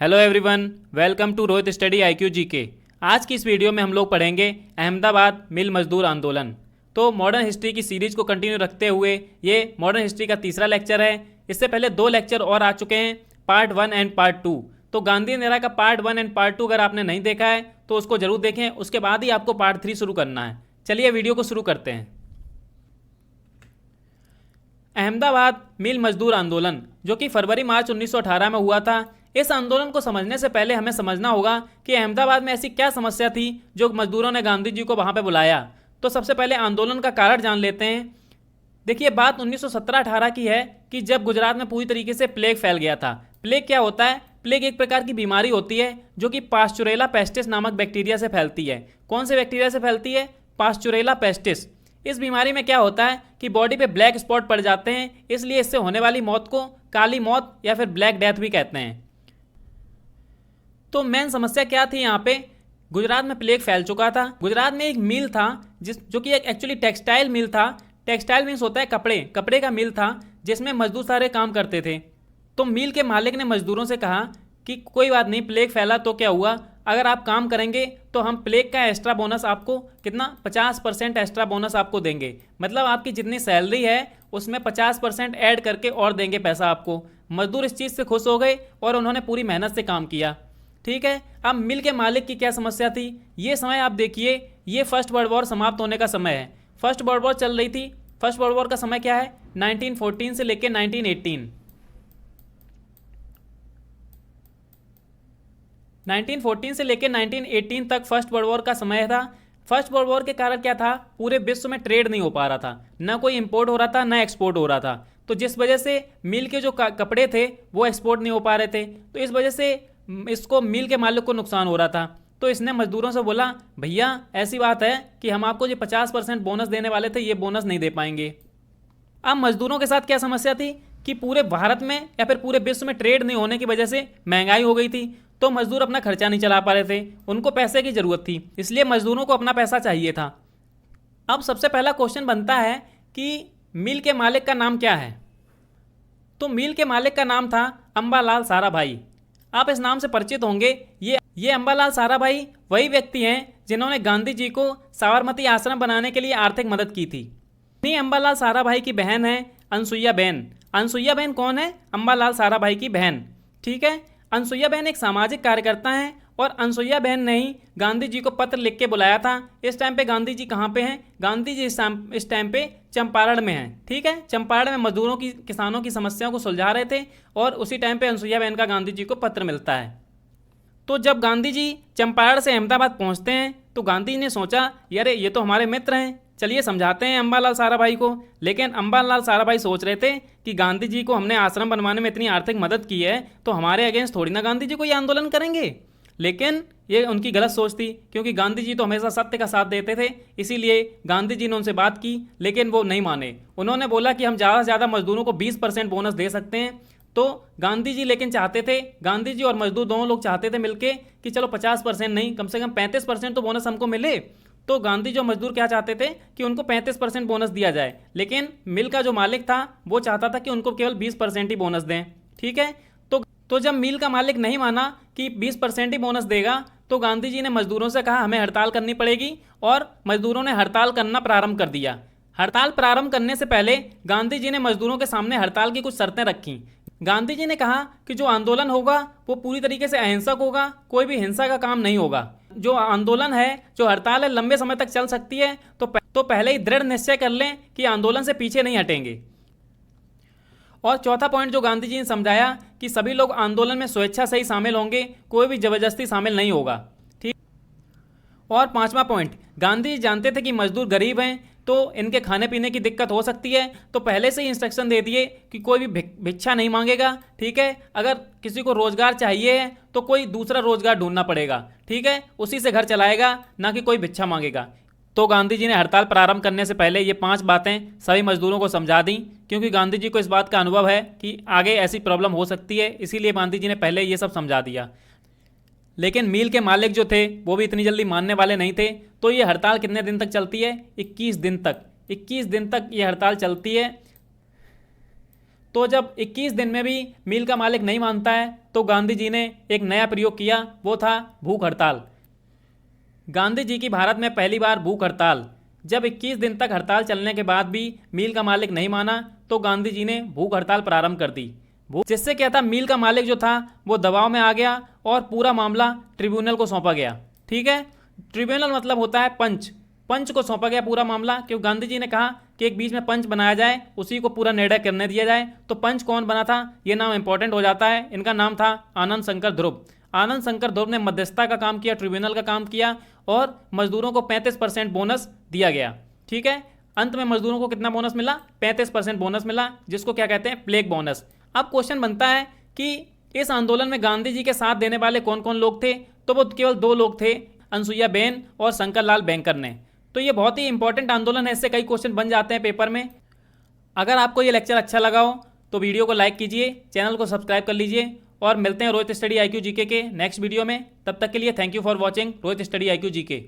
Hello everyone, welcome to Rohit study IQ GK. आज की इस वीडियो में हम लोग पढ़ेंगे अहमदाबाद मिल मजदूर आंदोलन। तो मॉडर्न हिस्ट्री की सीरीज को कंटिन्यू रखते हुए ये मॉडर्न हिस्ट्री का तीसरा लेक्चर है। इससे पहले 2 लेक्चर और आ चुके हैं, पार्ट 1 एंड पार्ट 2। तो गांधी नेरा का पार्ट 1 एंड पार्ट 2 अगर आपने नहीं देखा है तो उसको जरूर देखें, उसके बाद ही आपको पार्ट 3 शुरू करना है। चलिए वीडियो को शुरू करते हैं। अहमदाबाद मिल मजदूर आंदोलन जो कि फरवरी मार्च 1918 में हुआ था। इस आंदोलन को समझने से पहले हमें समझना होगा कि अहमदाबाद में ऐसी क्या समस्या थी जो मजदूरों ने गांधी जी को वहां पे बुलाया। तो सबसे पहले आंदोलन का कारण जान लेते हैं। देखिए, बात 1917-18 की है कि जब गुजरात में पूरी तरीके से प्लेग फैल गया था। प्लेग क्या होता है? प्लेग एक प्रकार की बीमारी होती है जो कि पास्चुरेला पेस्टिस नामक बैक्टीरिया से फैलती है। कौन से बैक्टीरिया से फैलती है? Pasteurella pestis. इस बीमारी में क्या होता है कि बॉडी पे ब्लैक स्पॉट पड़ जाते हैं, इसलिए इससे होने वाली मौत को काली मौत या फिर ब्लैक डेथ भी कहते हैं। तो मेन समस्या क्या थी यहाँ पे? गुजरात में प्लेग फैल चुका था। गुजरात में एक मिल था जो कि एक एक्चुअली टेक्सटाइल मिल था। टेक्सटाइल मीन्स होता है कपड़े का मिल था जिसमें मजदूर सारे काम करते थे। तो मिल के मालिक ने मजदूरों से कहा कि कोई बात नहीं, प्लेग फैला तो क्या हुआ, अगर आप काम करेंगे तो हम प्लेग का एक्स्ट्रा बोनस आपको कितना 50% एक्स्ट्रा बोनस आपको देंगे। मतलब आपकी जितनी सैलरी है उसमें 50% ऐड करके और देंगे पैसा आपको। मजदूर इस चीज़ से खुश हो गए और उन्होंने पूरी मेहनत से काम किया। ठीक है, अब मिल के मालिक की क्या समस्या थी? ये समय आप देखिए, ये फर्स्ट वर्ल्ड वॉर समाप्त होने का समय है। फर्स्ट वर्ल्ड वॉर चल रही थी। फर्स्ट वर्ल्ड वॉर का समय क्या है? 1914 से लेकर 1918। 1914 से लेकर 1918 तक फर्स्ट वर्ल्ड वॉर का समय था। फर्स्ट वर्ल्ड वॉर के कारण क्या था? पूरे विश्व में ट्रेड नहीं हो पा रहा था, ना कोई इंपोर्ट हो रहा था ना एक्सपोर्ट हो रहा था। तो जिस वजह से मिल के जो कपड़े थे वो एक्सपोर्ट नहीं हो पा रहे थे, तो इस वजह से इसको मिल के मालिक को नुकसान हो रहा था। तो इसने मजदूरों से बोला, भैया ऐसी बात है कि हम आपको जो 50% बोनस देने वाले थे ये बोनस नहीं दे पाएंगे। अब मजदूरों के साथ क्या समस्या थी कि पूरे भारत में या फिर पूरे विश्व में ट्रेड नहीं होने की वजह से महंगाई हो गई थी, तो मजदूर अपना खर्चा नहीं चला पा रहे थे, उनको पैसे की ज़रूरत थी, इसलिए मजदूरों को अपना पैसा चाहिए था। अब सबसे पहला क्वेश्चन बनता है कि मिल के मालिक का नाम क्या है? तो मिल के मालिक का नाम था अंबालाल साराभाई। आप इस नाम से परिचित होंगे। ये अंबालाल साराभाई वही व्यक्ति हैं जिन्होंने गांधी जी को साबरमती आश्रम बनाने के लिए आर्थिक मदद की थी। इन्हीं अंबालाल साराभाई की बहन है अनसुईया बहन। अनसुईया बहन कौन है? अंबालाल साराभाई की बहन। ठीक है, अनसुईया बहन एक सामाजिक कार्यकर्ता हैं और अनसुईया बहन ने ही गांधी जी को पत्र लिख के बुलाया था। इस टाइम पे गांधी जी कहाँ पे हैं? गांधी जी इस टाइम पे चंपारण में हैं। ठीक है, चंपारण में मजदूरों की किसानों की समस्याओं को सुलझा रहे थे और उसी टाइम पे अनसुईया बहन का गांधी जी को पत्र मिलता है। तो जब गांधी जी चंपारण से अहमदाबाद पहुँचते हैं तो गांधी जी ने सोचा, यार ये तो हमारे मित्र हैं, चलिए समझाते हैं अंबालाल साराभाई को। लेकिन अंबालाल साराभाई सोच रहे थे कि गांधी जी को हमने आश्रम बनवाने में इतनी आर्थिक मदद की है तो हमारे अगेंस्ट थोड़ी ना गांधी जी को ये आंदोलन करेंगे। लेकिन ये उनकी गलत सोच थी, क्योंकि गांधी जी तो हमेशा सत्य का साथ देते थे। इसीलिए गांधी जी ने उनसे बात की लेकिन वो नहीं माने। उन्होंने बोला कि हम ज़्यादा से ज़्यादा मजदूरों को 20% बोनस दे सकते हैं। तो गांधी जी लेकिन चाहते थे, गांधी जी और मजदूर दोनों लोग चाहते थे मिलके कि चलो 50% नहीं, कम से कम 35% तो बोनस हमको मिले। तो गांधी जो मजदूर क्या चाहते थे कि उनको 35% बोनस दिया जाए, लेकिन मिल का जो मालिक था वो चाहता था कि उनको केवल 20% ही बोनस दें। ठीक है, तो जब मिल का मालिक नहीं माना कि 20% ही बोनस देगा तो गांधी जी ने मजदूरों से कहा हमें हड़ताल करनी पड़ेगी और मजदूरों ने हड़ताल करना प्रारंभ कर दिया। हड़ताल प्रारंभ करने से पहले गांधी जी ने मजदूरों के सामने हड़ताल की कुछ शर्तें रखी। गांधी जी ने कहा कि जो आंदोलन होगा वो पूरी तरीके से अहिंसक होगा, कोई भी हिंसा का काम नहीं होगा। जो आंदोलन है, जो हड़ताल है, लंबे समय तक चल सकती है, तो पहले ही दृढ़ निश्चय कर लें कि आंदोलन से पीछे नहीं हटेंगे। और चौथा पॉइंट जो गांधी जी ने समझाया कि सभी लोग आंदोलन में स्वेच्छा से ही शामिल होंगे, कोई भी जबरदस्ती शामिल नहीं होगा। ठीक। और पांचवा पॉइंट, गांधी जी जानते थे कि मजदूर गरीब हैं तो इनके खाने पीने की दिक्कत हो सकती है, तो पहले से ही इंस्ट्रक्शन दे दिए कि कोई भी भिक्षा नहीं मांगेगा। ठीक है, अगर किसी को रोजगार चाहिए है तो कोई दूसरा रोजगार ढूंढना पड़ेगा। ठीक है, उसी से घर चलाएगा, ना कि कोई भिक्षा मांगेगा। तो गांधी जी ने हड़ताल प्रारंभ करने से पहले ये 5 बातें सभी मजदूरों को समझा दी, क्योंकि गांधी जी को इस बात का अनुभव है कि आगे ऐसी प्रॉब्लम हो सकती है, इसीलिए गांधी जी ने पहले ये सब समझा दिया। लेकिन मिल के मालिक जो थे वो भी इतनी जल्दी मानने वाले नहीं थे। तो ये हड़ताल कितने दिन तक चलती है? 21 दिन तक। 21 दिन तक ये हड़ताल चलती है। तो जब 21 दिन में भी मिल का मालिक नहीं मानता है तो गांधी जी ने एक नया प्रयोग किया, वो था भूख हड़ताल। गांधी जी की भारत में पहली बार भूख हड़ताल। जब 21 दिन तक हड़ताल चलने के बाद भी मिल का मालिक नहीं माना तो गांधी जी ने भूख हड़ताल प्रारंभ कर दी, जिससे क्या था, मिल का मालिक जो था वो दबाव में आ गया और पूरा मामला ट्रिब्यूनल को सौंपा गया। ठीक है, ट्रिब्यूनल मतलब होता है पंच। पंच को सौंपा गया पूरा मामला, क्योंकि गांधी जी ने कहा कि एक बीच में पंच बनाया जाए, उसी को पूरा निर्णय करने दिया जाए। तो पंच कौन बना था, ये नाम इंपॉर्टेंट हो जाता है। इनका नाम था आनंद शंकर ध्रुव। आनंद शंकर ध्रुव ने मध्यस्थता का काम किया, ट्रिब्यूनल का काम किया और मजदूरों को 35% बोनस दिया गया। ठीक है, अंत में मजदूरों को कितना बोनस मिला, 35% बोनस मिला, जिसको क्या कहते हैं, प्लेग बोनस। अब क्वेश्चन बनता है कि इस आंदोलन में गांधी जी के साथ देने वाले कौन कौन लोग थे, तो वो केवल 2 लोग थे, अनसुईया बेन और शंकर लाल बैंकर ने। तो ये बहुत ही इंपॉर्टेंट आंदोलन है, इससे कई क्वेश्चन बन जाते हैं पेपर में। अगर आपको ये लेक्चर अच्छा लगा हो तो वीडियो को लाइक कीजिए, चैनल को सब्सक्राइब कर लीजिए और मिलते हैं रोहित स्टडी IQ GK के नेक्स्ट वीडियो में। तब तक के लिए thank you for watching Rohit study IQ GK।